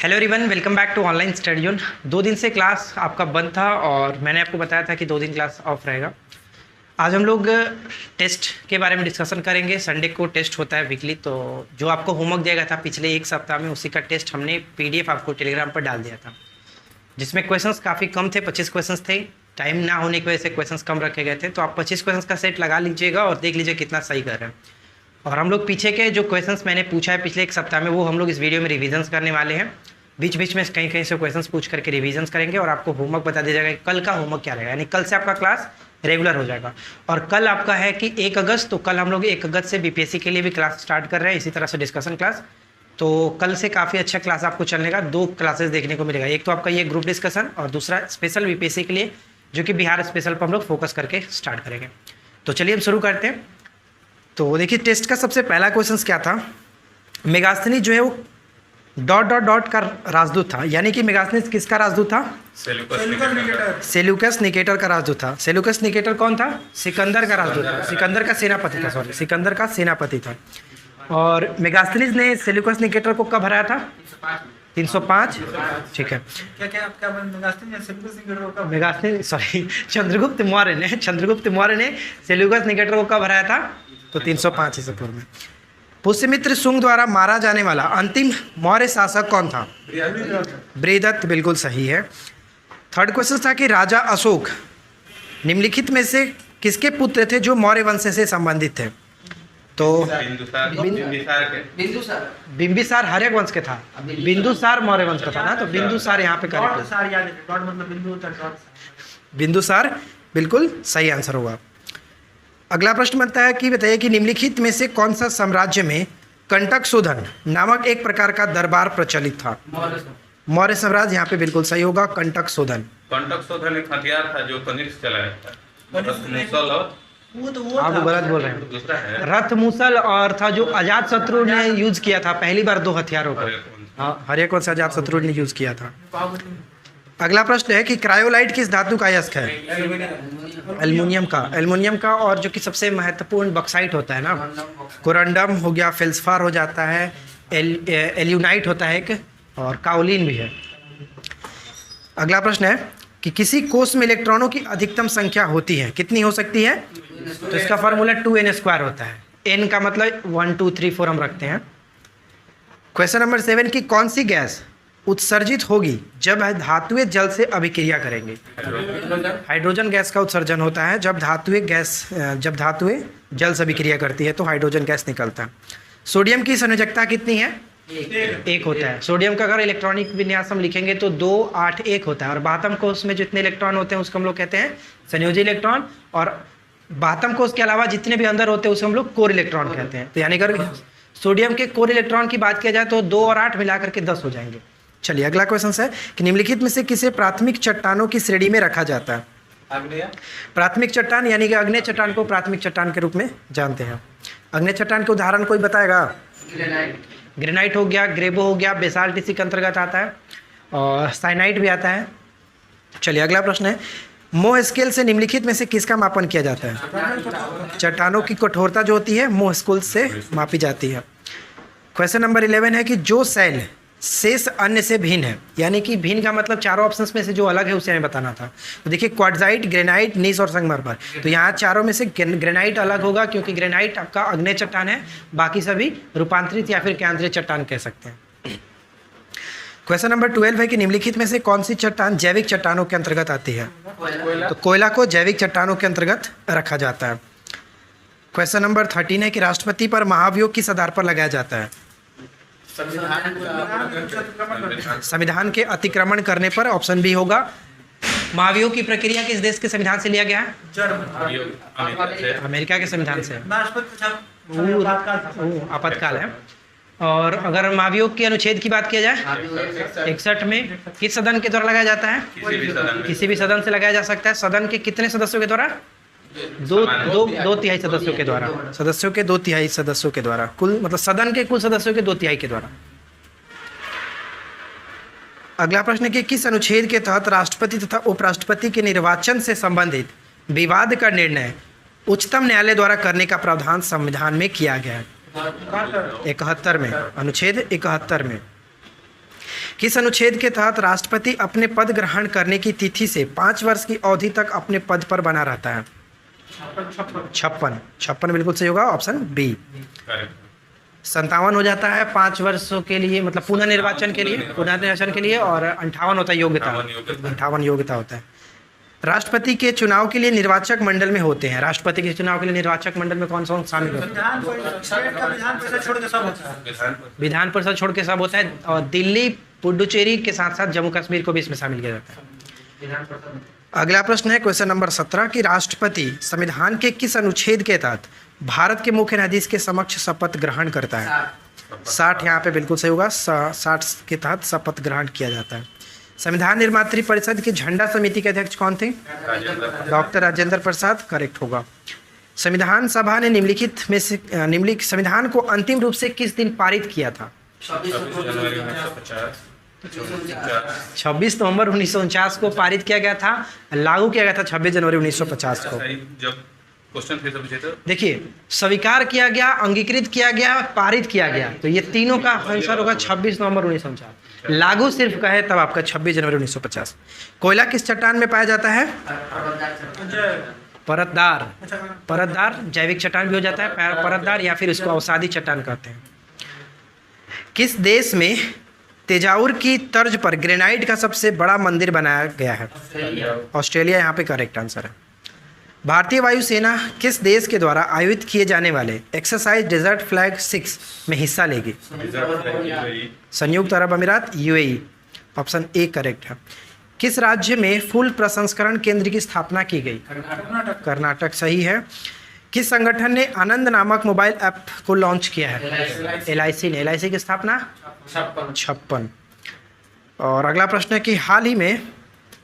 Hello everyone, welcome back to online study zone. 2 दिन से class आपका बंद था और मैंने आपको बताया था कि 2 दिन क्लास ऑफ रहेगा। आज हम लोग टेस्ट के बारे में डिस्कशन करेंगे। संडे को टेस्ट होता है वीकली, तो जो आपको होमवर्क दिया गया था पिछले एक सप्ताह में, उसी का टेस्ट हमने पीडीएफ आपको टेलीग्राम पर डाल दिया था, जिसमें क्वेश्चंस काफ़ी कम थे। 25 क्वेश्चंस थे। टाइम ना होने की वजह से क्वेश्चंस कम रखे गए थे, तो आप 25 क्वेश्चंस का सेट लगा लीजिएगा और देख लीजिए कितना सही कर रहे हैं। और हम लोग पीछे के जो क्वेश्चंस मैंने पूछा है पिछले एक सप्ताह में, वो हम लोग इस वीडियो में रिविजन्स करने वाले हैं। बीच बीच में कहीं कहीं से क्वेश्चंस पूछ करके रिविजन्स करेंगे और आपको होमवर्क बता दिया जाएगा कि कल का होमवर्क क्या रहेगा। यानी कल से आपका क्लास रेगुलर हो जाएगा। और कल आपका है कि 1 अगस्त, तो कल हम लोग 1 अगस्त से बीपीएससी के लिए भी क्लास स्टार्ट कर रहे हैं, इसी तरह से डिस्कशन क्लास। तो कल से काफ़ी अच्छा क्लास आपको चलने का 2 क्लासेस देखने को मिलेगा। एक तो आपका ये ग्रुप डिस्कशन और दूसरा स्पेशल बीपीएससी के लिए, जो कि बिहार स्पेशल पर हम लोग फोकस करके स्टार्ट करेंगे। तो चलिए हम शुरू करते हैं। तो देखिए, टेस्ट का सबसे पहला क्वेश्चन क्या था। मेगास्थनी जो है वो डॉट डॉट डॉट का राजदूत था। यानी कि मेगास्थनीज किसका राजदूत था? सेल्यूकस निकेटर का राजदूत था। सेल्यूकस निकेटर कौन था? सिकंदर का राजदूत था। सिकंदर का सेनापति था, सॉरी, सिकंदर का सेनापति था। और मेगास्थनीज ने सेल्यूकस निकेटर को कब हराया था? 305। ठीक है। मेगास्थनी सॉरी चंद्रगुप्त मौर्य ने सेल्यूकस निकेटर को कब हराया था? तो 305 ईसा पूर्व में। पुष्यमित्र शुंग द्वारा मारा जाने वाला अंतिम मौर्य शासक कौन था? बृहदत्त, बिल्कुल सही है। थर्ड क्वेश्चन था कि राजा अशोक निम्नलिखित में से किसके पुत्र थे जो मौर्य वंश से संबंधित थे? तो बिंबिसार हर्यक वंश के था। बिंदुसार मौर्य वंश का था ना, तो बिंदुसार यहाँ पे करेक्ट। बिंदुसार बिल्कुल सही आंसर होगा। अगला प्रश्न बनता है कि बताइए कि निम्नलिखित में से कौन सा साम्राज्य में कंटक शोधन नामक एक प्रकार का दरबार प्रचलित था? मौर्य साम्राज्य, यहाँ पे बिल्कुल सही होगा, कंटक शोधन। कंटक शोधन एक हथियार था जो कनिष्क चलाया था। रथमुसल और आप गलत बोल रहे हैं। दूसरा है रथमुसल और था जो अजात शत्रु ने यूज किया था पहली बार 2 हथियारों को। हाँ, हर्यक वंश अजात शत्रु ने यूज किया था। अगला प्रश्न है कि क्रायोलाइट किस धातु का अयस्क है? एल्युमिनियम का। और जो कि सबसे महत्वपूर्ण बक्साइट होता है ना, कोरंडम हो गया, फेल्सफार हो जाता है, एल्यूनाइट होता है एक, और काओलिन भी है। अगला प्रश्न है कि किसी कोष में इलेक्ट्रॉनों की अधिकतम संख्या होती है, कितनी हो सकती है? तो इसका फार्मूला 2n² होता है। n का मतलब 1 2 3 4 हम रखते हैं। क्वेश्चन नंबर 7 की कौन सी गैस उत्सर्जित होगी जब धातुएं जल से अभिक्रिया करेंगे? हाइड्रोजन गैस का उत्सर्जन होता है जब धातुएं जल से अभिक्रिया करती है, तो हाइड्रोजन गैस निकलता है। सोडियम की संयोजकता कितनी है? 1 होता है। सोडियम का अगर इलेक्ट्रॉनिक विन्यास हम लिखेंगे तो 2 8 1 होता है। और बातम कोष में जितने इलेक्ट्रॉन होते हैं उसको हम लोग कहते हैं संयोजी इलेक्ट्रॉन, और बातम कोष के अलावा जितने भी अंदर होते हैं उसे हम लोग कोर इलेक्ट्रॉन कहते हैं। तो यानी अगर सोडियम के कोर इलेक्ट्रॉन की बात किया जाए तो 2 और 8 मिलाकर के 10 हो जाएंगे। चलिए, अगला क्वेश्चन है कि निम्नलिखित में से किसे प्राथमिक चट्टानों की श्रेणी में रखा जाता है? प्राथमिक चट्टान यानी कि अग्नेय चट्टान को प्राथमिक चट्टान के रूप में जानते हैं। अग्नेय चट्टान के उदाहरण कोई बताएगा? ग्रेनाइट हो गया, ग्रेबो हो गया, बेसाल्ट इसी के अंतर्गत आता है, और साइनाइट भी आता है। चलिए, अगला प्रश्न है मोह स्केल से निम्नलिखित में से किसका मापन किया जाता है? चट्टानों की कठोरता जो होती है मोह स्केल से मापी जाती है। क्वेश्चन नंबर 11 है कि जो सेल शेष अन्य से भिन्न है, यानी कि भिन्न का मतलब चारों ऑप्शंस में से जो अलग है उसे हमें बताना था। तो देखिए, क्वार्ट्जाइट, ग्रेनाइट, नीस और संगमरमर। तो यहाँ चारों में से ग्रेनाइट अलग होगा, क्योंकि ग्रेनाइट आपका अग्नेय चट्टान है, बाकी सभी रूपांतरित या फिर केंद्रीय चट्टान कह सकते हैं। क्वेश्चन नंबर 12 है कि निम्नलिखित में से कौन सी चट्टान जैविक चट्टानों के अंतर्गत आती है? तो कोयला को जैविक चट्टानों के अंतर्गत रखा जाता है। क्वेश्चन नंबर 13 है कि राष्ट्रपति पर महाभियोग किस आधार पर लगाया जाता है? संविधान के अतिक्रमण करने पर, ऑप्शन बी होगा। महाभियोग की प्रक्रिया किस देश के संविधान से लिया गया है? अमेरिका के संविधान से। आपातकाल है। और अगर महाभियोग के अनुच्छेद की बात किया जाए 61 में किस सदन के द्वारा लगाया जाता है? किसी भी सदन से लगाया जा सकता है। सदन के कितने सदस्यों के द्वारा? 2 तिहाई सदस्यों के द्वारा। सदस्यों के 2 तिहाई सदस्यों के द्वारा, कुल मतलब सदन के कुल सदस्यों के 2 तिहाई के द्वारा। अगला प्रश्न है कि किस अनुच्छेद के तहत राष्ट्रपति तथा उपराष्ट्रपति के निर्वाचन से संबंधित विवाद का निर्णय उच्चतम न्यायालय द्वारा करने का प्रावधान संविधान में किया गया है? 71 में, अनुच्छेद 71 में। किस अनुच्छेद के तहत राष्ट्रपति अपने पद ग्रहण करने की तिथि से 5 वर्ष की अवधि तक अपने पद पर बना रहता है? 56 बिल्कुल सही होगा, ऑप्शन बी। करेक्ट। 57 हो जाता है 5 वर्षों के लिए, मतलब पुनर्निर्वाचन के लिए, और 58 होता है योग्यता। 58 योग्यता होता है। राष्ट्रपति के चुनाव के लिए निर्वाचक मंडल में होते हैं, राष्ट्रपति के चुनाव के लिए निर्वाचक मंडल में कौन कौन शामिल होते हैं? विधान परिषद छोड़ के सब होता है, और दिल्ली, पुडुचेरी के साथ साथ जम्मू कश्मीर को भी इसमें शामिल किया जाता है। अगला प्रश्न है क्वेश्चन नंबर 17 कि राष्ट्रपति संविधान के किस अनुच्छेद के तहत भारत के मुख्य न्यायाधीश के समक्ष शपथ ग्रहण करता है? 60 यहाँ पे बिल्कुल सही होगा, 60 के तहत शपथ ग्रहण किया जाता है। संविधान निर्मात्री परिषद की झंडा समिति के अध्यक्ष कौन थे? डॉक्टर राजेंद्र प्रसाद, करेक्ट होगा। संविधान सभा ने निम्नलिखित संविधान को अंतिम रूप से किस दिन पारित किया था? 26 नवंबर 1949 को पारित किया गया था, लागू किया गया था 26 जनवरी 1950 को। जब क्वेश्चन फिर से पूछे तो देखिए, स्वीकार किया गया, अंगीकृत किया गया, पारित किया गया, तो ये तीनों का आंसर होगा 26 नवंबर 1949। लागू सिर्फ का है तब आपका 26 जनवरी 1950। कोयला किस चट्टान में पाया जाता है? परतदार जैविक चट्टान भी हो जाता है, परतदार, या फिर उसको अवसादी चट्टान कहते हैं। किस देश में तेजाउर की तर्ज पर ग्रेनाइट का सबसे बड़ा मंदिर बनाया गया है? ऑस्ट्रेलिया यहाँ पे करेक्ट आंसर है। भारतीय वायुसेना किस देश के द्वारा आयोजित किए जाने वाले एक्सरसाइज डेजर्ट फ्लैग 6 में हिस्सा लेगी? संयुक्त अरब अमीरात, यूएई, ऑप्शन ए करेक्ट है। किस राज्य में फूल प्रसंस्करण केंद्र की स्थापना की गई? कर्नाटक, सही है। किस संगठन ने आनंद नामक मोबाइल ऐप को लॉन्च किया है? LIC ने। LIC की स्थापना 56। और अगला प्रश्न है कि हाल ही में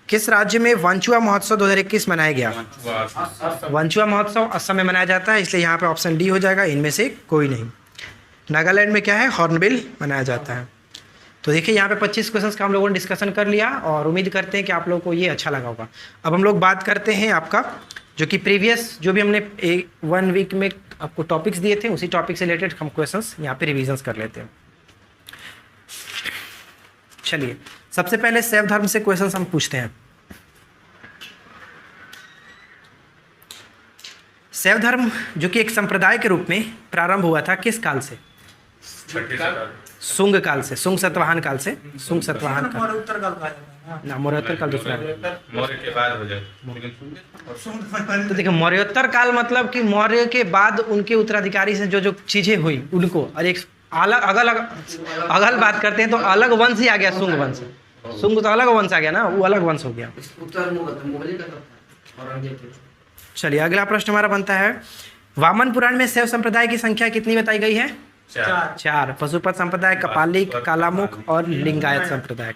किस राज्य में वांचुआ महोत्सव 2021 मनाया गया? वांचुआ महोत्सव असम में मनाया जाता है, इसलिए यहाँ पे ऑप्शन डी हो जाएगा, इनमें से कोई नहीं। नागालैंड में क्या है? हॉर्नबिल मनाया जाता है। तो देखिए यहाँ पे 25 क्वेश्चंस का हम लोगों ने डिस्कशन कर लिया, और उम्मीद करते हैं कि आप लोगों को ये अच्छा लगा होगा। अब हम लोग बात करते हैं आपका जो कि प्रीवियस जो भी हमने 1 वीक में आपको टॉपिक्स दिए थे, उसी टॉपिक से रिलेटेड हम क्वेश्चंस यहाँ पे रिविजन्स कर लेते हैं। चलिए, सबसे पहले शैव धर्म से क्वेश्चंस हम पूछते हैं। शैव धर्म जो कि एक संप्रदाय के रूप में प्रारंभ हुआ था, किस काल से? शुंग काल से, शुंग सतवाहन काल से। शुंग सतवाहन काल ना, मौर्योत्तर काल दूसरा, मौर्य के बाद हो जाए। तो देखिए, मौर्योत्तर काल मतलब कि मौर्य के बाद उनके उत्तराधिकारी से जो जो चीजें हुई उनको, और एक अगल बात करते हैं तो अलग वंश ही आ गया, शुंग वंश। शुंग तो अलग वंश आ गया ना, वो अलग वंश हो गया। चलिए, अगला प्रश्न हमारा बनता है, वामन पुराण में शैव संप्रदाय की संख्या कितनी बताई गई है? 4। पशुपत संप्रदाय, कपालिक, कालामुख और लिंगायत संप्रदाय।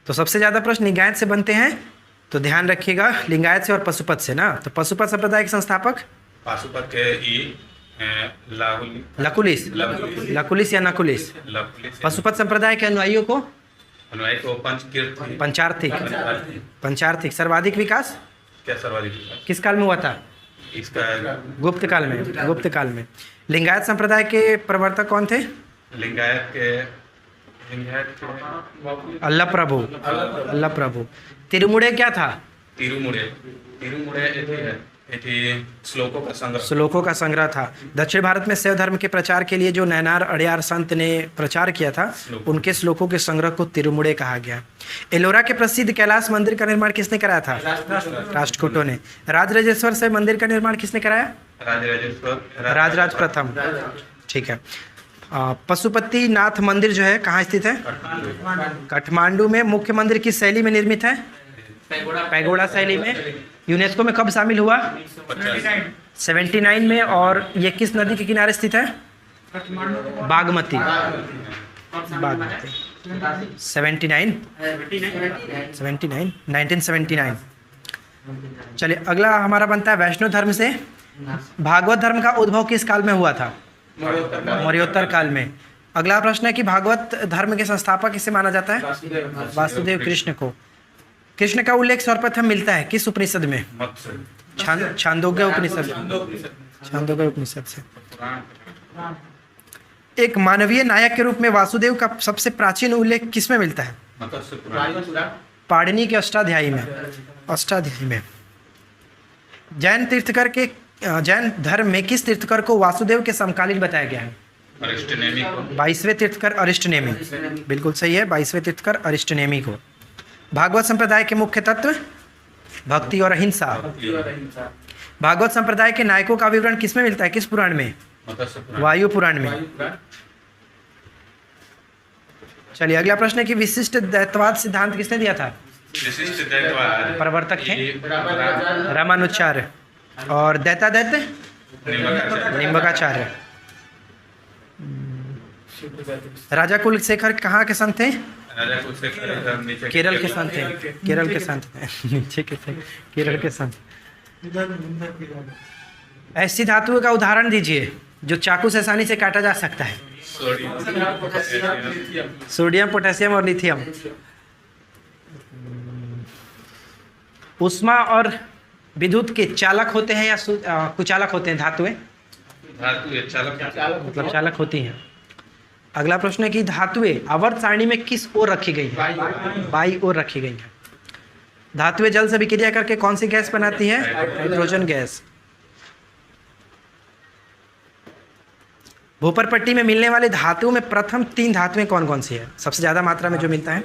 तो सबसे ज्यादा प्रश्न लिंगायत से बनते हैं, तो ध्यान रखिएगा, लिंगायत से और पशुपत से ना। तो पशुपत संप्रदाय के संस्थापक पाशुपत के लकुलिस या नकुलिस। पशुपत संप्रदाय के अनुयायियों को पंचार्थिक। सर्वाधिक विकास क्या सर्वाधिक विकास किस काल में हुआ था? इसका गुप्त काल में। लिंगायत संप्रदाय के प्रवर्तक कौन थे? लिंगायत के अल्लाह प्रभु। तिरुमुड़े क्या था? तिरुमुड़े श्लोकों का संग्रह था। दक्षिण भारत में शैव धर्म के प्रचार के लिए जो नैनार अड़ियार संत ने प्रचार किया था, उनके श्लोकों के संग्रह को तिरुमुड़े कहा गया। एलोरा के प्रसिद्ध कैलाश मंदिर का निर्माण किसने कराया था? राष्ट्रकूटों ने। राजराजेश्वर से मंदिर का निर्माण किसने कराया? राजराज प्रथम। ठीक है। पशुपति नाथ मंदिर जो है कहाँ स्थित है? काठमांडू में। मुख्य मंदिर किस शैली में निर्मित है? पैगोडा शैली में। यूनेस्को में कब शामिल हुआ? 79 में। और ये किस नदी के किनारे स्थित है? बागमती। 1979। चलिए, अगला हमारा बनता है वैष्णव धर्म से। भागवत धर्म का उद्भव किस काल में हुआ था? मौर्योत्तर काल में। अगला प्रश्न है कि भागवत धर्म के संस्थापक किसे माना जाता है? वासुदेव कृष्ण को। कृष्ण का उल्लेख सर्वप्रथम मिलता है किस उपनिषद में? छांदोग्य उपनिषद से। एक मानवीय नायक के रूप में वासुदेव का सबसे प्राचीन उल्लेख किस में मिलता है? मत्स्य पुराण। पाणिनि के अष्टाध्यायी में जैन धर्म में किस तीर्थकर को वासुदेव के समकालीन बताया गया है? अरिष्टनेमी को। 22वें तीर्थकर अरिष्टनेमी, बिल्कुल सही है, 22वें तीर्थकर अरिष्टनेमी को। भागवत संप्रदाय के मुख्य तत्व भक्ति और अहिंसा। भागवत संप्रदाय के नायकों का विवरण किसमें मिलता है, किस पुराण में? मत्स्य पुराण। वायु पुराण में। चलिए अगला प्रश्न है कि विशिष्ट द्वैतवाद सिद्धांत किसने दिया था? विशिष्ट द्वैतवाद प्रवर्तक थे रामानुजाचार्य, और द्वैताद्वैत निम्बकाचार्य। राजा कुलशेखर कहाँ के संत थे? राजा कुलशेखर नीचे केरल के संत थे, केरल के संत थे नीचे के थे, केरल के संत। ऐसी धातु का उदाहरण दीजिए जो चाकू से आसानी से काटा जा सकता है। सोडियम, पोटेशियम और लिथियम। उष्मा और विद्युत के चालक होते हैं या कुचालक होते हैं? धातुएं मतलब चालक होती हैं। अगला प्रश्न है कि धातुएं आवर्त सारणी में किस ओर रखी गई है? बाई ओर रखी गई है। धातुएं जल से विक्रिया करके कौन सी गैस बनाती है? Hydrogen gas. भूपर पट्टी में मिलने वाले धातुओं में प्रथम 3 धातुएं कौन कौन सी है? सबसे ज्यादा मात्रा में जो मिलता है?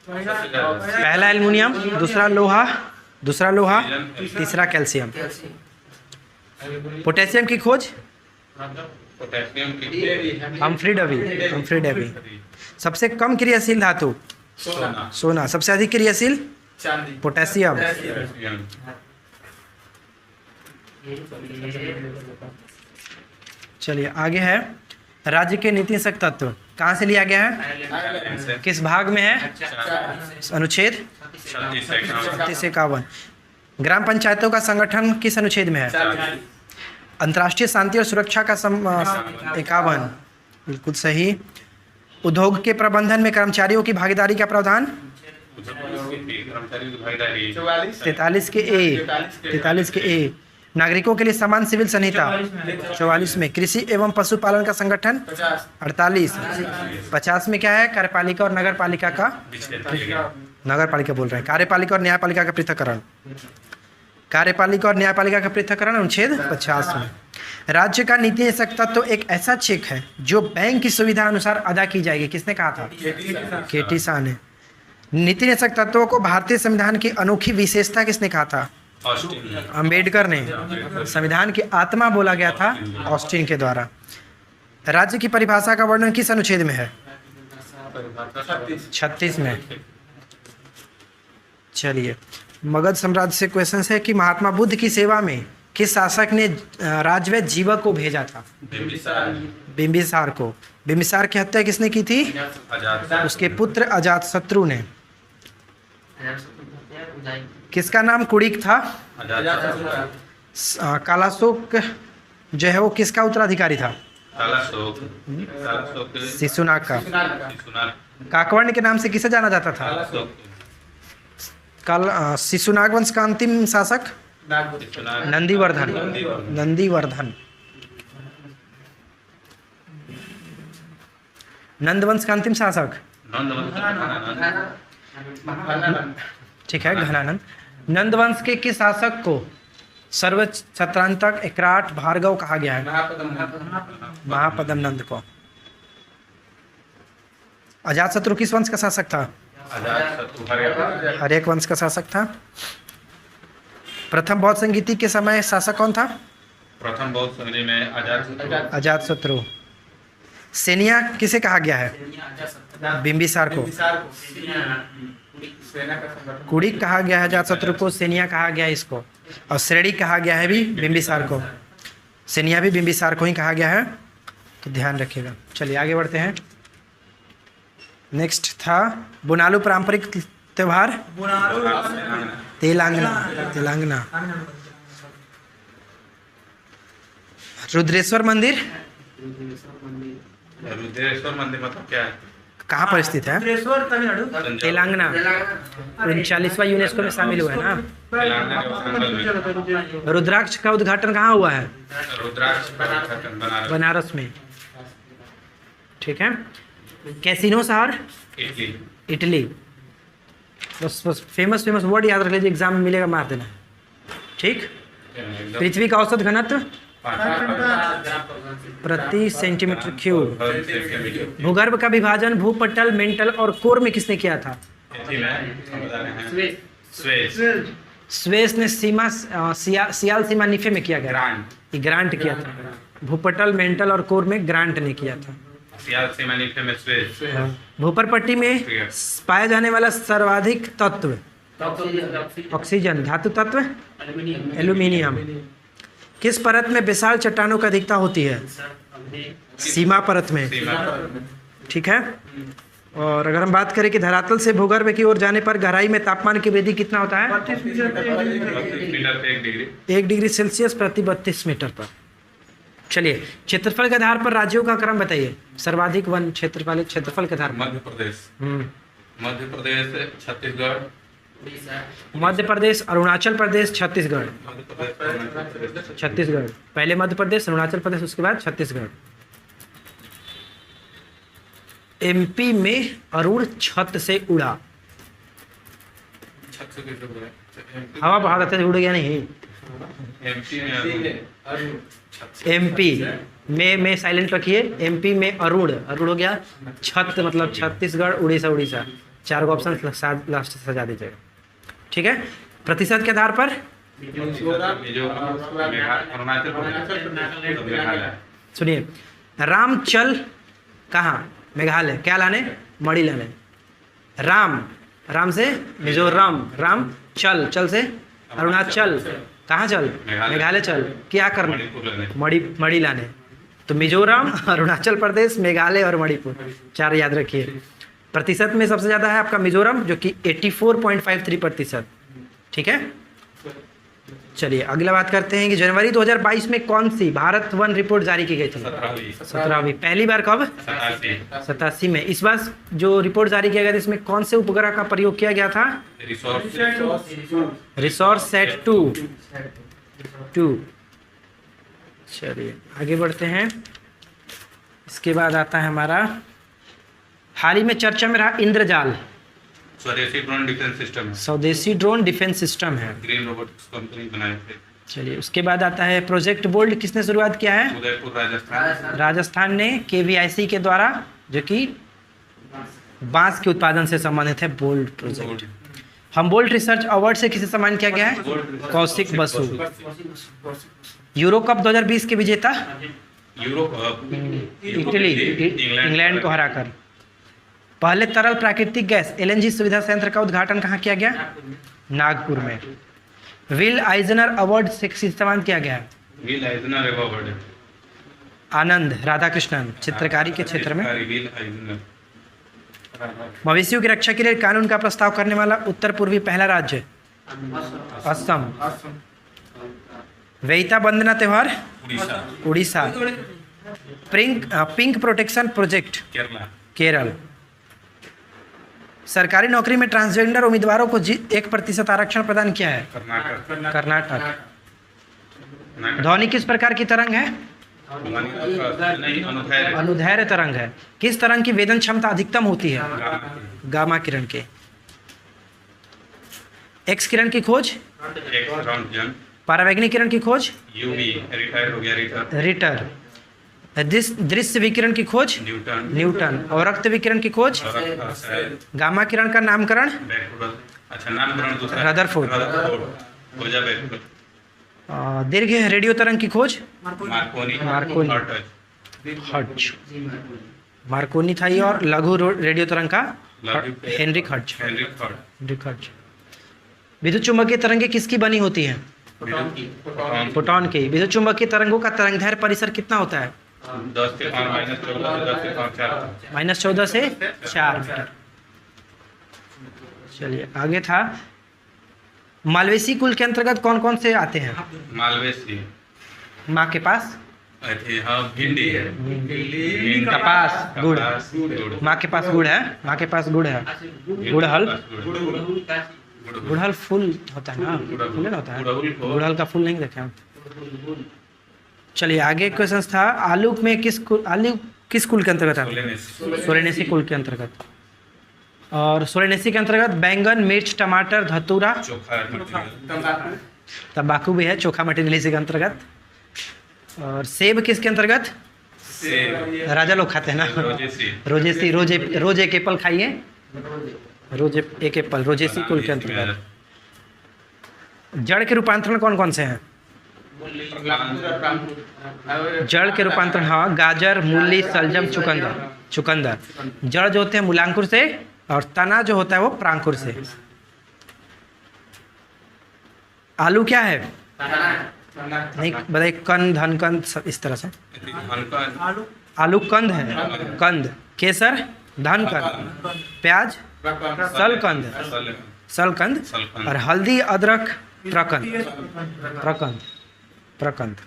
पहला एल्युमिनियम, दूसरा लोहा, तीसरा कैल्शियम। पोटेशियम की खोज हम्फ्री डेवी। सबसे कम क्रियाशील धातु सोना। सबसे अधिक क्रियाशील पोटेशियम। चलिए आगे है राज्य के नीतिशक तत्व कहाँ से लिया गया है? किस भाग में है? अनुच्छेद 36-51। ग्राम पंचायतों का संगठन किस अनुच्छेद में है? अंतर्राष्ट्रीय शांति और सुरक्षा का 51, बिल्कुल सही। उद्योग के प्रबंधन में कर्मचारियों की भागीदारी का प्रावधान 43 के ए। नागरिकों के लिए समान सिविल संहिता 44 में। कृषि एवं पशुपालन का संगठन 48। 50 में क्या है? कार्यपालिका और नगर पालिका का, नगर पालिका बोल रहे हैं, कार्यपालिका और न्यायपालिका का पृथक्करण। कार्यपालिका और न्यायपालिका का पृथक्करण अनुच्छेद 50 में। राज्य का नीति निदेशक तत्व एक ऐसा चेक है जो बैंक की सुविधा अनुसार अदा की जाएगी। किसने कहा था? केटी शाह ने। नीति निदेशक तत्वों को भारतीय संविधान की अनोखी विशेषता किसने कहा था? अंबेडकर ने। संविधान की आत्मा बोला गया था ऑस्टिन के द्वारा। राज्य की परिभाषा का वर्णन किस अनुच्छेद में है? 36 में। चलिए मगध साम्राज्य से क्वेश्चन है कि महात्मा बुद्ध की सेवा में किस शासक ने राजवैद्य जीवक को भेजा था? बिंबिसार को। बिंबिसार की हत्या किसने की थी? उसके पुत्र अजातशत्रु ने। किसका नाम कुड़िक था? कालाशोक जो है वो किसका उत्तराधिकारी था? शिशुनाग का। काकवर्ण के नाम से किसे जाना जाता था? शिशुनाग वंश का अंतिम शासक नंदीवर्धन। नंद वंश का अंतिम शासक ठीक है घनानंद। नंद वंश के किस शासक को सर्वोच्च छत्रांतक एकराट भार्गव कहा गया है? महापद्म नंद को। अजातशत्रु किस वंश का शासक था? हर्यक वंश का शासक था। प्रथम बौद्ध संगीति के समय शासक कौन था? प्रथम बौद्ध संगीति में अजातशत्रु। सेनिया किसे कहा गया है? बिंबिसार को। कुड़िक कहा गया है अजातशत्रु को, सेनिया कहा गया है इसको, और श्रेणी कहा गया है भी बिंबिसार को। सेनिया भी बिंबिसार को ही कहा गया है, तो ध्यान रखिएगा। चलिए आगे बढ़ते हैं। नेक्स्ट था बुनालू पारंपरिक त्योहार तेलंगाना। रुद्रेश्वर मंदिर मतलब क्या है? कहाँ पर स्थित है? तेलंगाना। 39वां यूनेस्को में शामिल हुआ है ना। रुद्राक्ष का उद्घाटन कहाँ हुआ है? बनारस में। ठीक है। कैसीनो शहर इटली। बस बस फेमस फेमस वर्ड याद रख लीजिए, एग्जाम में मिलेगा, मार देना है। ठीक। पृथ्वी का औसत घनत्व प्रति सेंटीमीटर क्यूब। भूगर्भ का विभाजन भूपटल, मेंटल और कोर में किसने किया था? स्वेस ने सियाल सीमा निफे में किया गया, ग्रांट किया था। भूपटल, मेंटल और कोर में ग्रांट ने किया था। सियाल सीमा निफे में स्वेस। भूपर पट्टी में पाया जाने वाला सर्वाधिक तत्व? ऑक्सीजन। धातु तत्व? एल्यूमिनियम। किस परत में विशाल चट्टानों की अधिकता होती है? सीमा परत में। ठीक है। और अगर हम बात करें कि धरातल से भूगर्भ की ओर जाने पर गहराई में तापमान की वृद्धि कितना होता है? 1 डिग्री सेल्सियस प्रति 32 मीटर पर। चलिए, क्षेत्रफल के आधार पर राज्यों का क्रम बताइए। सर्वाधिक वन क्षेत्रफल के आधार पर? मध्य प्रदेश, छत्तीसगढ़, मध्य प्रदेश, अरुणाचल प्रदेश, छत्तीसगढ़। छत्तीसगढ़ पहले, मध्य प्रदेश, अरुणाचल प्रदेश, उसके बाद छत्तीसगढ़। एमपी में अरुण छत से उड़ा। हवा बहुत तेज उड़ गया नहीं। एमपी में साइलेंट रखिए। एमपी में अरुण, अरुण हो गया। छत मतलब छत्तीसगढ़, उड़ीसा। 4 ऑप्शन लास्ट से सजा दीजिएगा। ठीक है। प्रतिशत के आधार पर सुनिए, राम चल कहाँ? मेघालय। क्या लाने? मणि लाने। राम से मिजोरम। राम चल से अरुणाचल। कहाँ चल? मेघालय चल। क्या करना? मणि लाने। तो मिजोरम, अरुणाचल प्रदेश, मेघालय और मणिपुर, 4 याद रखिए। प्रतिशत में सबसे ज़्यादा है आपका मिजोरम, जो कि 84.53%। ठीक है। चलिए अगला बात करते हैं कि जनवरी 2022 में कौन सी भारत वन रिपोर्ट जारी की गई थी? 17वीं। पहली बार कब? 87 में। इस बार जो रिपोर्ट जारी किया गया था, इसमें कौन से उपग्रह का प्रयोग किया गया था? Resource set 2। चलिए आगे बढ़ते हैं। इसके बाद आता है हमारा हाल ही में चर्चा में रहा इंद्रजाल। स्वदेशी ड्रोन डिफेंस सिस्टम है। स्वदेशी ड्रोन डिफेंस सिस्टम है। ग्रीन रोबोटिक्स कंपनी बनाए थे। चलिए उसके बाद आता है प्रोजेक्ट बोल्ड। किसने शुरुआत किया है? उदयपुर, राजस्थान ने KVIC के द्वारा, जो कि बांस के उत्पादन से संबंधित है। Bold project. Humboldt research award से किसे सम्मानित किया गया है? कौशिक बसु। यूरो कप 2020 के विजेता? इटली, इंग्लैंड को हराकर। पहले तरल प्राकृतिक गैस LNG सुविधा संयंत्र का उद्घाटन कहाँ किया गया? नागपुर में। विल आइजनर अवार्ड से सम्मानित किया गया है? विल आइजनर अवार्ड आनंद राधाकृष्णन, चित्रकारी के क्षेत्र में। विल आइजनर। मवेशियों की रक्षा के लिए कानून का प्रस्ताव करने वाला उत्तर पूर्वी पहला राज्य? असम। वेइता वंदना त्योहार? Orissa. Pink protection project? Kerala. सरकारी नौकरी में ट्रांसजेंडर उम्मीदवारों को 1% आरक्षण प्रदान किया है? कर्नाटक। ध्वनि किस प्रकार की तरंग है? अनुदैर्घ्य तरंग है। किस तरंग की वेदन क्षमता अधिकतम होती है? गामा किरण के। एक्स किरण की खोज? परावैंगनिक किरण की खोज? रिटर। दृश्य विकिरण की खोज? न्यूटन। और रक्त विकिरण की खोज? गामा किरण का नामकरण? रदरफोर्ड। दीर्घ रेडियो तरंग की खोज? मार्कोनी। हर्ट्ज। मार्कोनी था ये। और लघु रेडियो तरंग का? Heinrich Hertz. विद्युत चुम्बकीय तरंगे किसकी बनी होती हैं? फोटॉन की। विद्युत चुम्बकीय तरंगों का तरंगदैर्घ्य परिसर कितना होता है? -14 से 4 मीटर। चलिए आगे था मालवेसी कुल के अंतर्गत कौन कौन से आते हैं? मालवेसी माँ के पास? भिंडी है। कपास, गुड़। माँ के पास गुड़ है। माँ के पास गुड़ है। गुड़हल। गुड़हल फूल होता है ना? फूल होता है। गुड़हल का फूल नहीं देखा। चलिए आगे क्वेश्चन था आलू में आलू किस कुल के अंतर्गत है? सोलेनेसी कुल के अंतर्गत। और सोलनेसी के अंतर्गत बैंगन, मिर्च, टमाटर, धतूरा, चोखा मटेरियल, तंबाकू भी है, चोखा मटेरियल के अंतर्गत। और सेब किसके अंतर्गत? सेब, राजा लोग खाते हैं ना। रोजेसी, रोजेसी, रोज एक एप्पल खाइए, रोज एक एप्पल, रोजेसी कुल के अंतर्गत। जड़ के रूपांतरण कौन कौन से हैं? जड़ के रूपांतरण, हाँ, गाजर, मूली, सलजम, चुकंदर। जड़ जो होते हैं मूलांकुर से, और तना जो होता है वो प्रांकुर से। आलू क्या है? नहीं बताइए, कंद, धनकंद, सब इस तरह से। आलू कंद है, कंद। केसर धनकंद, प्याज सलकंद, और हल्दी, अदरक प्रकंद।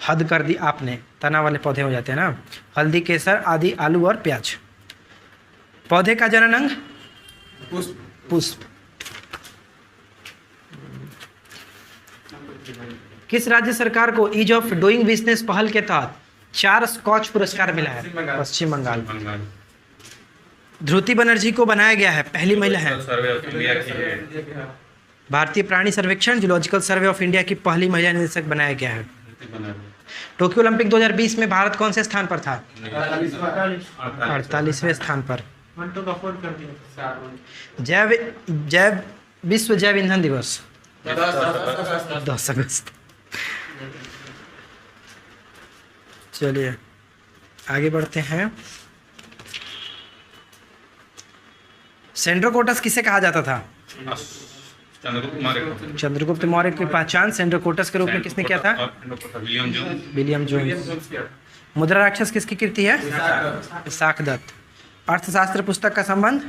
हद कर दी आपने, तना वाले पौधे हो जाते हैं ना। हल्दी, केसर आदि, आलू और प्याज। पौधे का जनन अंग? पुष्प। किस राज्य सरकार को ईज ऑफ डूइंग बिजनेस पहल के तहत 4 स्कॉच पुरस्कार मिला है? पश्चिम बंगाल। ध्रुति बनर्जी को बनाया गया है, पहली महिला है। सर्वे ऑफ इंडिया की है। भारतीय प्राणी सर्वेक्षण जूलॉजिकल सर्वे ऑफ इंडिया की पहली महिला निदेशक बनाया गया है। टोक्यो ओलंपिक 2020 में भारत कौन से स्थान पर था? 48वें स्थान पर। विश्व जैव ईंधन दिवस 10 अगस्त। चलिए आगे बढ़ते हैं। सेंड्रोकोटस किसे कहा जाता था? चंद्रगुप्त मौर्य की पहचान सेंड्रोकोटस के रूप में किसने किया था? William Jones. मुद्रा राक्षस किसकी कृति है? शाकदत्त। अर्थशास्त्र पुस्तक का संबंध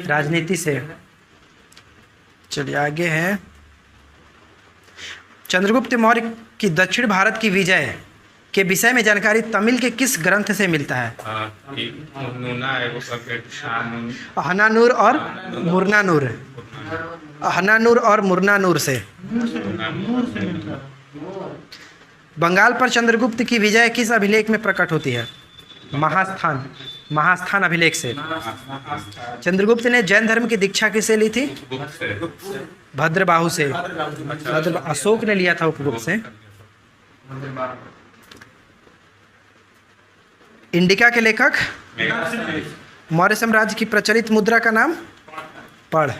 राजनीति से। चलिए आगे है। चंद्रगुप्त मौर्य की दक्षिण भारत की विजय के विषय में जानकारी तमिल के किस ग्रंथ से मिलता है? हनानूर और मुरनानूर। हनानूर और मुरनानूर से। बंगाल पर चंद्रगुप्त की विजय किस अभिलेख में प्रकट होती है? महास्थान अभिलेख से। चंद्रगुप्त ने जैन धर्म की दीक्षा किससे ली थी? भद्रबाहु से। अशोक ने लिया था उपगुप्त से। इंडिका के लेखक? मौर्य साम्राज्य की प्रचलित मुद्रा का नाम? पढ़।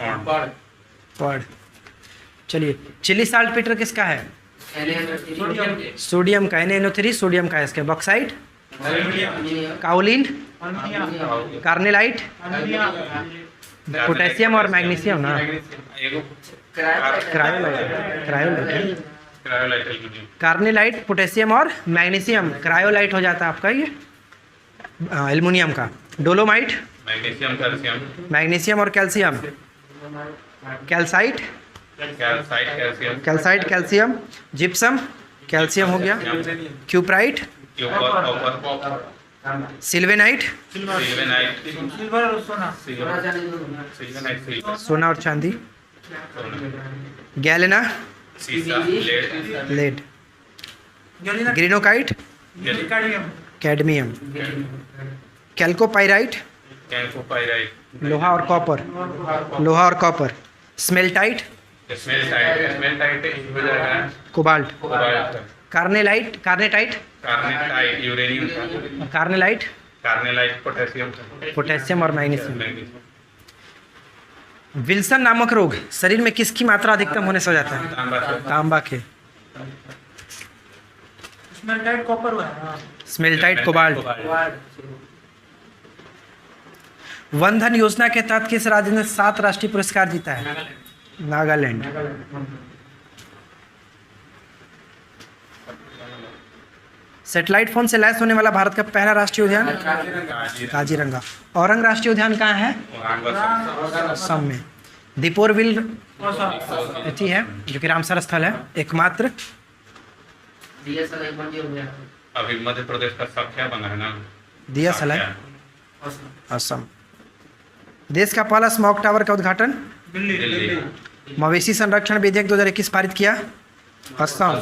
चलिए चिली साल्ट पीटर किसका है? सोडियम का। NaNO3 सोडियम का है इसके। बॉक्साइट, काओलिन, कार्नेलाइट, पोटेशियम और मैग्नीशियम ना। कार्नेलाइट, पोटेशियम और मैग्नीशियम। क्रायोलाइट हो जाता है आपका ये एल्युमिनियम का। डोलोमाइट, मैग्नीशियम और calcium. Calcite, calcium. Gypsum, calcium हो गया। क्यूप्राइट, सिल्वेनाइट, सोना और चांदी। Galena, lead. Greenockite, cadmium. Chalcopyrite, लोहा और copper. Smaltite, cobalt. Carnotite, uranium. Carnallite, potassium और मैग्नीशियम। विल्सन नामक रोग शरीर में किसकी मात्रा अधिकतम होने से हो जाता है? तांबा के। स्मेल्टाइट, कोबाल्ट। वन धन योजना के तहत किस राज्य ने 7 राष्ट्रीय पुरस्कार जीता है? नागालैंड। सैटेलाइट फोन से लैस होने वाला भारत का पहला राष्ट्रीय उद्यान? काजीरंगा। औरंग राष्ट्रीय उद्यान कहाँ है? असम में। दीपोरबिल अथी है जो कि रामसर स्थल है एकमात्र। अभी मध्य प्रदेश का सब क्या बना है ना? दिया सलाई, असम। देश का पहला स्मॉग टावर का उद्घाटन? दिल्ली। मवेशी संरक्षण विधेयक 2021 पारित किया? असम।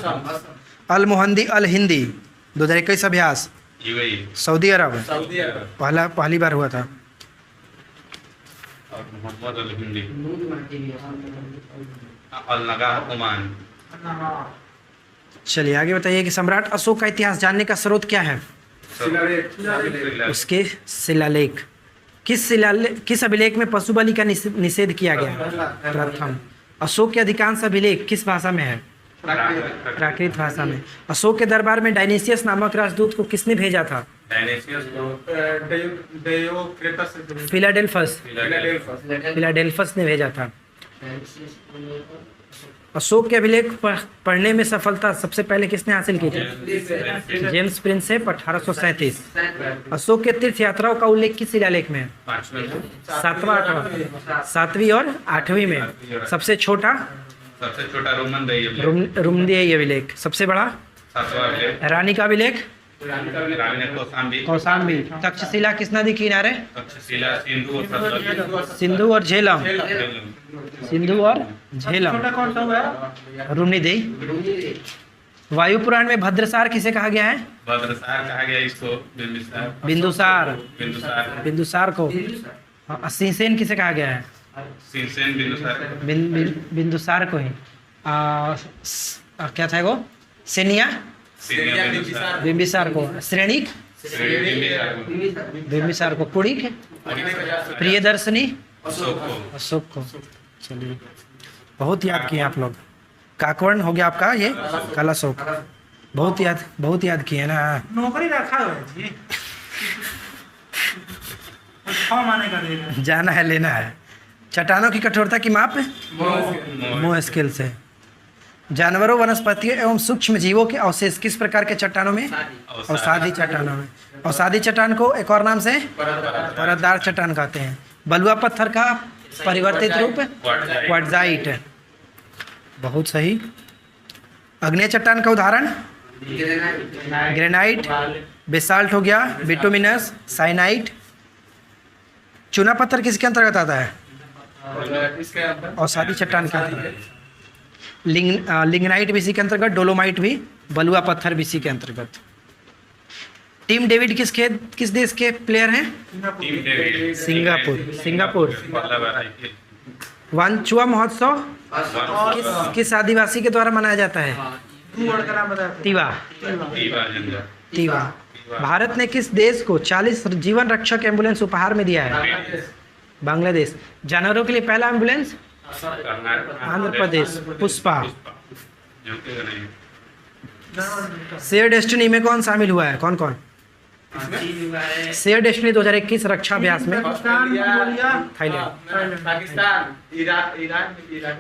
अल मोहंदी अल हिंदी 2021 अभ्यास? यूएई। सऊदी अरब। पहली बार हुआ था। और मोहम्मद अल हिंदी, अल नगाह ओमान। चलिए आगे बताइए कि सम्राट अशोक का इतिहास जानने का स्रोत क्या है? उसके शिलालेख। किस अभिलेख में पशु बलि का निषेध किया गया? प्रथम। अशोक के अधिकांश अभिलेख किस भाषा में है? प्राकृत भाषा में। अशोक के दरबार में डायनेसियस नामक राजदूत को किसने भेजा था? फिलाडेल्फस ने भेजा था। अशोक के अभिलेख पढ़ने में सफलता सबसे पहले किसने हासिल की थी? James Prinsep 1837। अशोक के तीर्थ यात्राओं का उल्लेख किस शिलालेख में है? सातवीं और आठवीं में। सबसे छोटा रुमदेय अभिलेख। सबसे बड़ा रानी का अभिलेख कौशाम्बी। तक्षशिला किस नदी के किनारे? सिंधु और झेलम। सिंधु और झेलम। रुमनीदेही। वायु पुराण में भद्रसार किसे कहा गया है? भद्रसार कहा गया इसको। बिंदुसार। बिंदुसार। बिंदुसार को। सिंसेन किसे कहा गया है? सिंसेन बिंदुसार। बिंदुसार को ही। क्या था वो? सेनिया बिंबिसार को। श्रेणिक बिंबिसार को। कुड़िक प्रियदर्शनी अशोक को। चलिए बहुत याद किए आप लोग। काकवर्ण हो गया आपका ये कल अशोक। बहुत याद किए ना। नौकरी रखा है जी। माने का देना। जाना है लेना है। चट्टानों की कठोरता की माप मोह स्केल से। जानवरों वनस्पतियों एवं सूक्ष्म जीवों के अवशेष किस प्रकार के चट्टानों में? अवसादी चट्टानों में। अवसादी चट्टान को एक और नाम से परतदार चट्टान कहते हैं। बलुआ पत्थर का परिवर्तित रूप क्वार्ट्जाइट। बहुत सही। अग्नेय चट्टान का उदाहरण? ग्रेनाइट। बेसाल्ट हो गया। बिटुमिनस। साइनाइट। चूना पत्थर किसके अंतर्गत आता है? अवसादी चट्टान के अंतर्गत। लिग्नाइट भी इसी के अंतर्गत। डोलोमाइट भी। बलुआ पत्थर भी इसी के अंतर्गत। टीम डेविड किस देश के प्लेयर हैं? सिंगापुर। वांचुआ महोत्सव किस आदिवासी के द्वारा मनाया जाता है? तीवा। भारत ने किस देश को 40 जीवन रक्षक एम्बुलेंस उपहार में दिया है? बांग्लादेश। जानवरों के लिए पहला ambulance? Andhra Pradesh. Pushpa. Share destiny में कौन शामिल हुआ है? कौन? शेयर डेस्टिनी 2021 रक्षा अभ्यास में थाईलैंड।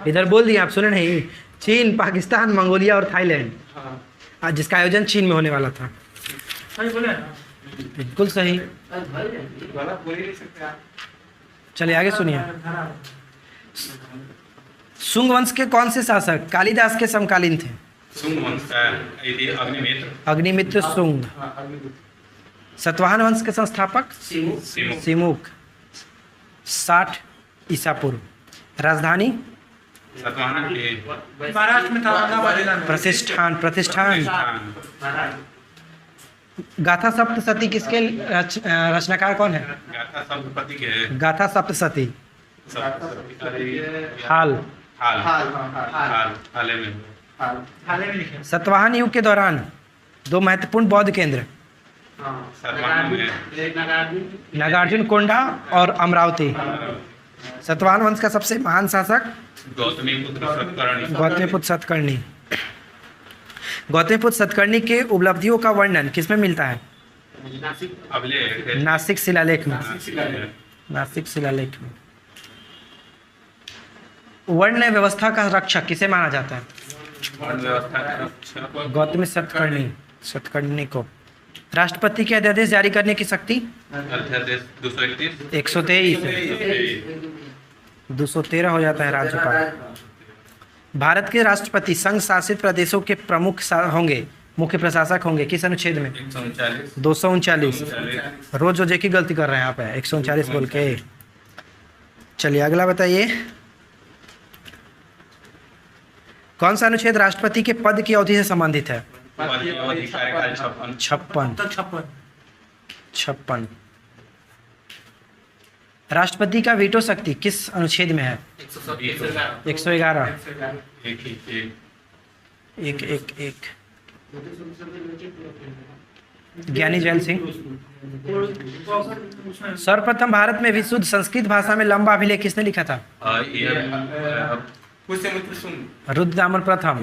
इधर बोल दिया आप सुने नहीं? चीन, पाकिस्तान, मंगोलिया और थाईलैंड, जिसका आयोजन चीन में होने वाला था। बिल्कुल सही। चलिए आगे सुनिए। शुंग वंश के कौन से शासक कालिदास के समकालीन थे? शुंग वंश का अग्निमित्र शुंग। सतवाहन वंश के संस्थापक? सिमुक। 60 ईसा पूर्व। राजधानी? महाराष्ट्र में था। प्रतिष्ठान। गाथा सप्तशती किसके रचनाकार कौन है? गाथा सप्तशती। हाल में। सतवाहन युग के दौरान 2 महत्वपूर्ण बौद्ध केंद्र नागार्जुन कोंडा और अमरावती। सतवाहन वंश का सबसे महान शासक? गौतमीपुत्र सतकर्णी। गौतमीपुत्र सतकर्णी के उपलब्धियों का वर्णन किसमें मिलता है? नासिक शिलालेख में। वर्ण व्यवस्था का रक्षक किसे माना जाता है? गौतमी सतकर्णी को। राष्ट्रपति के अध्यादेश जारी करने की शक्ति? 213 हो जाता है राज्यपाल। भारत के राष्ट्रपति संघ शासित प्रदेशों के प्रमुख होंगे, मुख्य प्रशासक होंगे किस अनुच्छेद में? 239। रोज रोज एक ही गलती कर रहे हैं आप 139 बोल के। चलिए अगला बताइए। कौन सा अनुच्छेद राष्ट्रपति के पद की अवधि से संबंधित है? 56। राष्ट्रपति का वीटो शक्ति किस अनुच्छेद में है? 111। एक ही एक एक एक एक ज्ञानी जैल सिंह। सर्वप्रथम भारत में विशुद्ध संस्कृत भाषा में लंबा अभिलेख किसने लिखा था? रुद्रदामन प्रथम।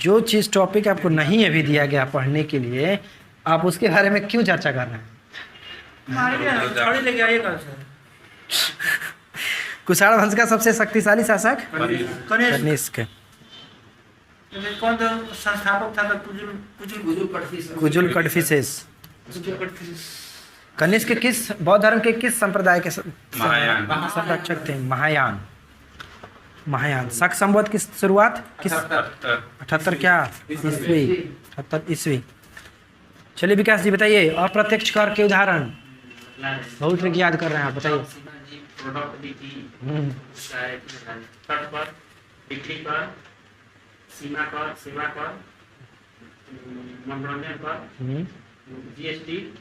जो चीज टॉपिक आपको नहीं अभी दिया गया पढ़ने के लिए, आप उसके बारे में क्यों चर्चा कर रहे हैं? छोड़ी लेके आइए कल से। कुषाण वंश का सबसे शक्तिशाली शासक कनिष्क। कनिष्क। कौन तो संस्थापक था? कुजुल कडफिसेस। कनिष्क किस बौद्ध धर्म के किस संप्रदाय के महायान। संरक्षक थे? महायान। महायान। शक संवत की शुरुआत किस? 78 क्या ईस्वी? 78 ईस्वी। चलिए विकास जी बताइए, अप्रत्यक्ष कर के उदाहरण। बहुत लोग याद कर रहे हैं, आप बताइए।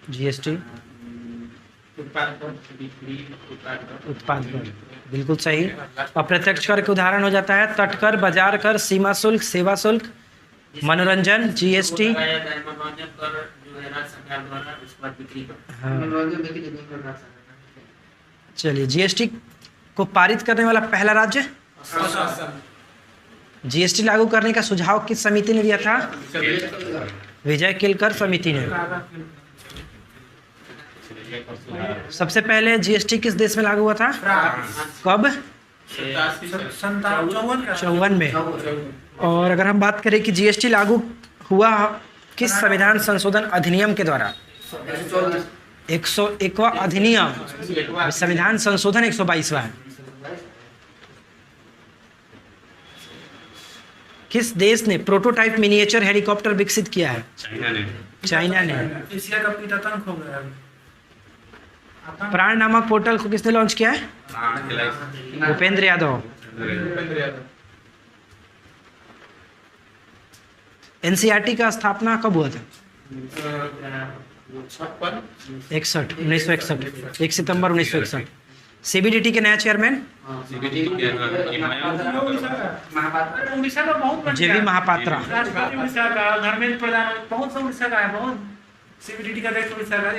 जीएसटी, उत्पाद कर, बिल्कुल सही। अप्रत्यक्ष कर के उदाहरण हो जाता है तट कर, बाजार कर, सीमा शुल्क, सेवा शुल्क, मनोरंजन, जीएसटी। चलिए, जीएसटी को पारित करने वाला पहला राज्य? जीएसटी लागू करने का सुझाव किस समिति ने दिया था? विजय केलकर समिति ने। सबसे पहले जीएसटी किस देश में लागू हुआ था? कब? 54 में। और अगर हम बात करें कि जीएसटी लागू हुआ किस संविधान संशोधन अधिनियम के द्वारा? 101वां अधिनियम। संविधान संशोधन 122वां है। किस देश ने प्रोटोटाइप मिनिएचर हेलीकॉप्टर विकसित किया है? चाइना ने। एशिया का पीतातंक हो गया। प्राण नामक पोर्टल को किसने लॉन्च किया है? भूपेंद्र यादव। एनसीईआरटी का स्थापना कब हुआ था? 1961। 1 सितंबर 1961। सीबीडीटी के नया चेयरमैन? उड़ीसा का बहुत जेवी महापात्रा। उड़ीसा का धर्मेंद्र प्रधान, बहुत सा उड़ीसा का है। बहुत सीबीडीटी का अध्यक्ष उड़ीसा का,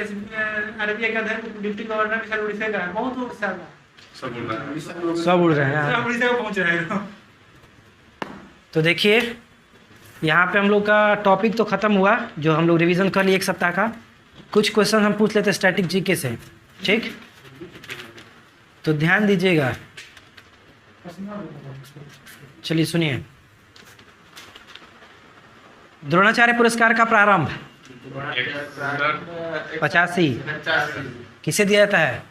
आरबीआई का अध्यक्ष डिप्टी गवर्नर भी उड़ीसा का है। बहुत उड़ीसा का सब उड़ रहे हैं। सब उड़ीसा को पहुंच रहे हैं। तो देखिए, यहाँ पे हम लोग का टॉपिक तो ख़त्म हुआ, जो हम लोग रिवीजन कर लिए 1 सप्ताह का। कुछ क्वेश्चन हम पूछ लेते स्टैटिक जीके से, ठीक? तो ध्यान दीजिएगा। चलिए सुनिए। द्रोणाचार्य पुरस्कार का प्रारंभ 85 किसे दिया जाता है?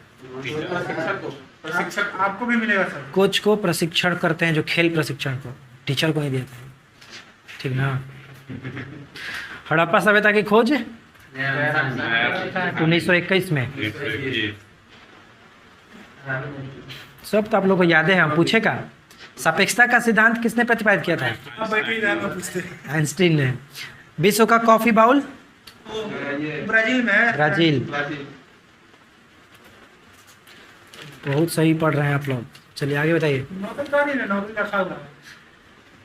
प्रशिक्षक आपको भी मिलेगा सर। कोच को प्रशिक्षण करते हैं, जो खेल प्रशिक्षण को, टीचर को नहीं दिया था, ठीक ना? हड़प्पा सभ्यता की खोज 1921 में। सब तो आप लोग को याद है, हम पूछेगा। सापेक्षता का सिद्धांत किसने प्रतिपादित किया था? आइंस्टीन ने। विश्व का कॉफी बाउल? ब्राजील में है। ब्राजील। बहुत सही पढ़ रहे हैं आप लोग। चलिए आगे बताइए। नोबेल का नहीं है, नोबेल का खाओ।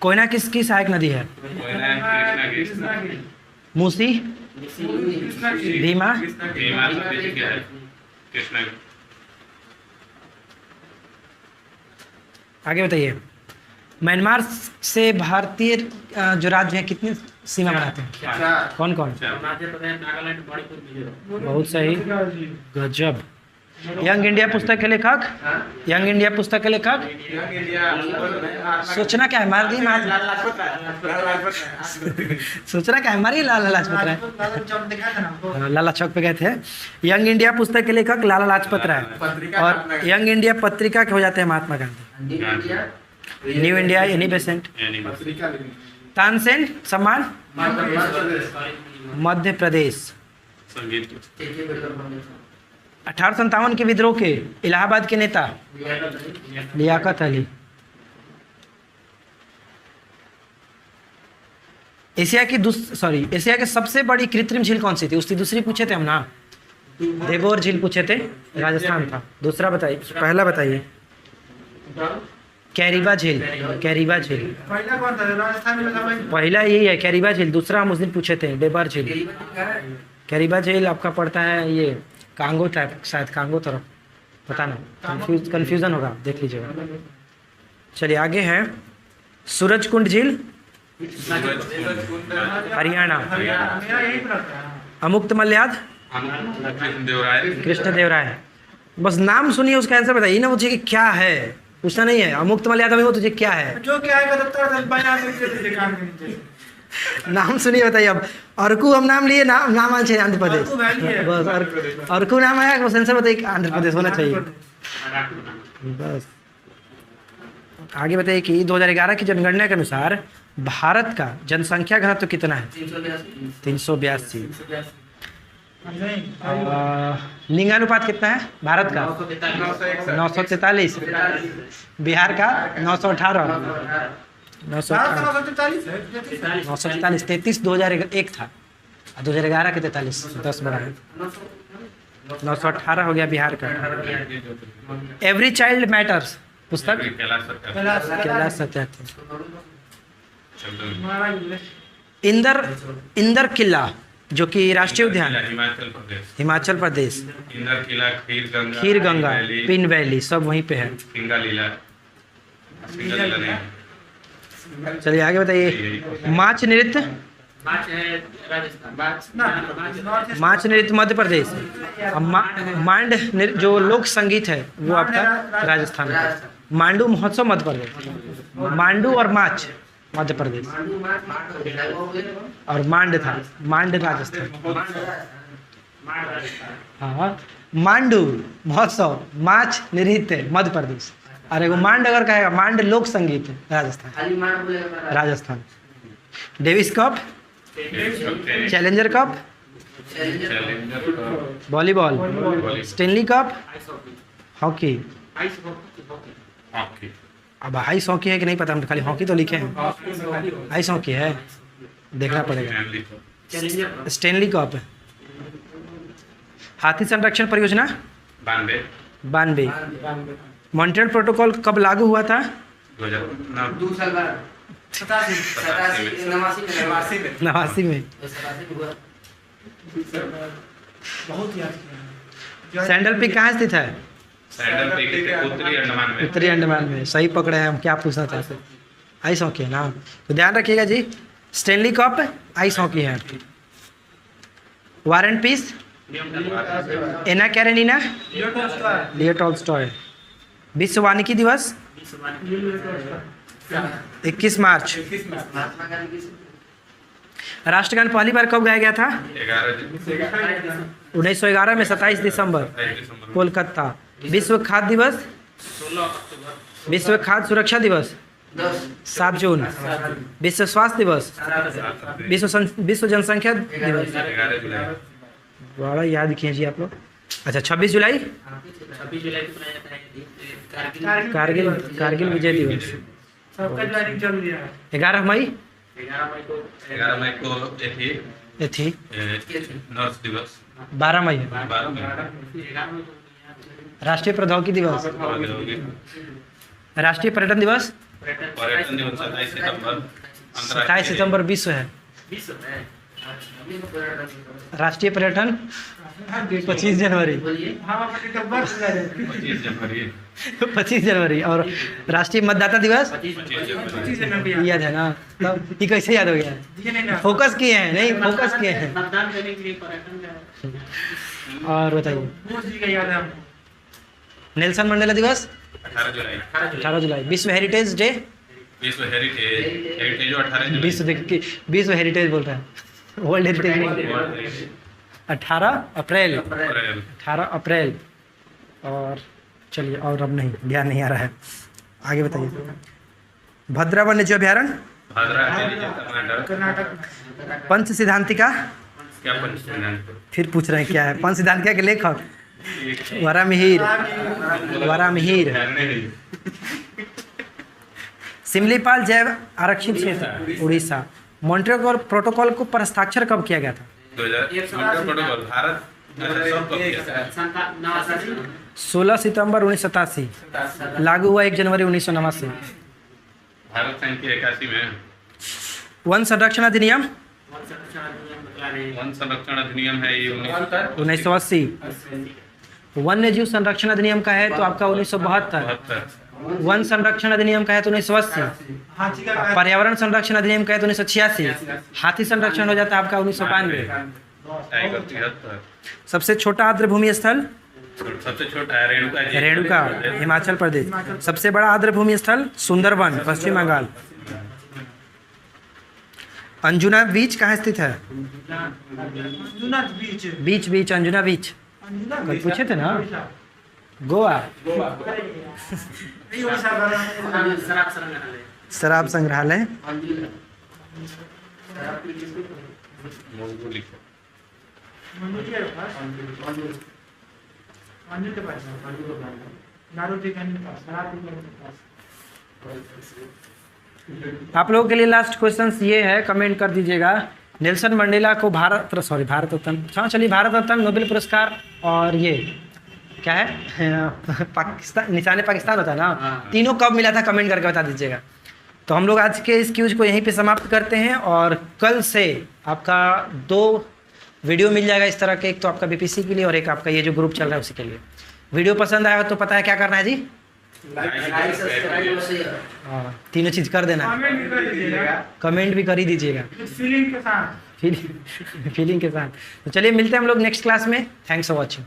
कोयना किसकी सहायक नदी है? मूसी, भीमा, आगे बताइए। म्यांमार से भारतीय जो राज्य है कितनी सीमा बनाते हैं? कौन कौन? बहुत सही, गजब। यंग इंडिया पुस्तक के लेखक? यंग इंडिया पुस्तक के लेखक? सोचना क्या है, मार दी मार। सोचना क्या है, मारिए। लाला लाजपत राय। लाला चौक पे गए थे। यंग इंडिया पुस्तक के लेखक लाला लाजपत राय। और यंग इंडिया पत्रिका के हो जाते हैं Mahatma Gandhi. New India Annie Besant. Tansen Samman Madhya प्रदेश। 1857 के विद्रोह के इलाहाबाद के नेता? लियाकत अली। एशिया की सबसे बड़ी कृत्रिम झील कौन सी थी? उसकी दूसरी पूछे थे हम ना। देवोर झील पूछे थे, राजस्थान था। दूसरा बताइए, पहला बताइए। कैरीबा झील, कैरीबा झील पहला कौन था राजस्थान में? था भाई पहला यही है, कैरीबा झील। दूसरा हम उस दिन पूछे थे, डेबार झील। कैरीबा झील आपका पड़ता है ये कांगो टाइप, शायद कांगो तरफ, पता नहीं, कंफ्यूजन होगा, देख लीजिएगा। चलिए आगे है सूरज कुंड झील, हरियाणा। मेरा यही प्रश्न है। अमुक्त मल्याद, कृष्णदेवराय। कृष्णदेवराय। बस नाम सुनिए, उसका आंसर बताइए ना मुझे कि क्या है, पूछना नहीं है। अमुक्त मल्याद में वो तुझे क्या है, जो क्या है बता बना के काम के नीचे नाम सुनिए बताइए। अब अर्कू हम नाम लिए, नाम आना चाहिए आंध्र प्रदेश। अर्कू वैली है। बस अर्कू नाम आया, बस आंसर बताइए आंध्र प्रदेश होना चाहिए। बस आगे बताइए कि 2011 की जनगणना के अनुसार भारत का जनसंख्या घनत्व तो कितना है? 382। लिंगानुपात कितना है भारत का? 943। बिहार का 918। 943, 33 2001 था, 2011 के 43, 10 बढ़ा है, 918 हो गया बिहार का। एवरी चाइल्ड मैटर्स पुस्तक, कैलाश सत्यार्थी। इंदर किला जो कि राष्ट्रीय उद्यान, हिमाचल प्रदेश। हिमाचल प्रदेश। इंदर किला, खीर गंगा, पिन वैली सब वहीं पे है। सिंगालीला नहीं। चलिए आगे बताइए। माच नृत्य, माच नृत्य मध्य प्रदेश। मांड जो लोक संगीत है वो आपका राजस्थान है। मांडू महोत्सव मध्य प्रदेश। मांडू और माच मध्य प्रदेश, और मांड था, मांड राजस्थान। हाँ, मांडू महोत्सव, माच नृत्य मध्य प्रदेश। और एगो मांड अगर कहेगा, मांड लोक संगीत Rajasthan, Rajasthan. Davis cup, challenger cup, volleyball, Stanley cup, hockey. अब आइस हॉकी है कि नहीं पता, हम खाली हॉकी तो लिखे हैं, आइस हॉकी है, देखना पड़ेगा। Stanley cup. हाथी संरक्षण परियोजना 92। मॉन्ट्रियल प्रोटोकॉल कब लागू हुआ था? 89 में। बहुत याद किया। सैंडल पिक कहाँ स्थित है? सैंडल पिक उत्तरी अंडमान में। उत्तरी अंडमान में। सही पकड़े हैं हम, क्या पूछना चाहते हैं? आइस हॉकी है ना, तो ध्यान रखिएगा जी। स्टेनली कप आइस हॉकी है। War and peace, Anna Karenina, Leo Tolstoy. विश्व वानिकी दिवस 21 मार्च। राष्ट्रगान पहली बार कब गाया गया था? 1911 में, 27 दिसंबर, कोलकाता। विश्व खाद्य दिवस, विश्व खाद्य सुरक्षा दिवस 7 जून। विश्व स्वास्थ्य दिवस, विश्व जनसंख्या दिवस, 11 जुलाई। बड़ा याद किए जी आप लोग। अच्छा, 26 जुलाई कारगिल विजय दिवस। सबका प्लानिंग चल रही है। 11 मई 11 मई को ये थी। नर्स दिवस। 12 मई 12 मई राष्ट्रीय प्रौद्योगिकी दिवस। राष्ट्रीय पर्यटन दिवस पर्यटन दिवस 27 सितंबर। 27 सितंबर विश्व है। राष्ट्रीय पर्यटन 25 जनवरी। हाँ, अपने कब बर्थ है? 25 जनवरी। 25 जनवरी। और राष्ट्रीय मतदाता दिवस 25 जनवरी। याद है ना? तब ये कैसे याद हो गया? ये नहीं ना। फोकस किए हैं, नहीं फोकस किए हैं। मतदान करने के लिए पर्यटन का और बताइए। वो चीज का याद है हमको। नेल्सन मंडेला दिवस 18 जुलाई। 18 जुलाई। विश्व हेरिटेज डे, विश्व हेरिटेज 18 जुलाई। विश्व हेरिटेज बोल रहा है, वर्ल्ड हेरिटेज नहीं। 18 अप्रैल। 18 अप्रैल। और चलिए, और अब नहीं, ध्यान नहीं आ रहा है, आगे बताइए। भद्रा वन्यजीव अभ्यारण्य कर्नाटक। पंच सिद्धांतिका, क्या पंच सिद्धांत? फिर पूछ रहे हैं क्या है? पंच सिद्धांतिका के लेखक वरामिहिर। वरामिहिर। सिमलीपाल जैव आरक्षित क्षेत्र उड़ीसा। मॉन्ट्रियल प्रोटोकॉल को पर हस्ताक्षर कब किया गया था? 2000 प्रोटोकॉल भारत सब कब किया? 16 सितंबर 1987 लागू हुआ 1 जनवरी 1989। भारत संघ की 81 में वन संरक्षण अधिनियम वन संरक्षण अधिनियम है ये 1980। वन्य जीव संरक्षण अधिनियम का है तो आपका 1972। 1972। वन संरक्षण अधिनियम का है तो 1980। हाथी का पर्यावरण संरक्षण अधिनियम का है तो 1986। हाथी संरक्षण हो जाता है आपका 1992। टाइगर 73। सबसे छोटा आर्द्र भूमि स्थल सबसे छोटा है रेणुका जी। रेणुका हिमाचल प्रदेश। सबसे बड़ा आर्द्र भूमि स्थल सुंदरवन पश्चिम बंगाल। अंजुना बीच कहाँ स्थित है? अंजुना बीच बीच बीच अंजुना बीच अंजुना कल बीच पूछे थे ना। गोवा। नहीं उड़ीसा का शराब संग्रहालय। मंगोली मंडूरी के पास मंडूरी के पास नारुति के पास नारुति के पास। आप लोगों के लिए लास्ट क्वेश्चन ये है, कमेंट कर दीजिएगा। नेल्सन मंडेला को भारत रत्न, हाँ चलिए भारत रत्न, नोबेल पुरस्कार और ये क्या है पाकिस्तान, निशान पाकिस्तान होता है ना, तीनों कब मिला था कमेंट करके बता दीजिएगा। तो हम लोग आज के इस क्यूज को यहीं पे समाप्त करते हैं और कल से आपका 2 वीडियो मिल जाएगा इस तरह के, एक तो आपका बीपीसी के लिए और एक आपका ये जो ग्रुप चल रहा है उसी के लिए। वीडियो पसंद आया तो पता है क्या करना है जी, हाँ तीनों चीज़ कर देना, कमेंट भी कर दीजिएगा, कमेंट भी कर ही दीजिएगा फीलिंग के साथ। फीलिंग के साथ। तो चलिए मिलते हैं हम लोग नेक्स्ट क्लास में। Thanks for watching.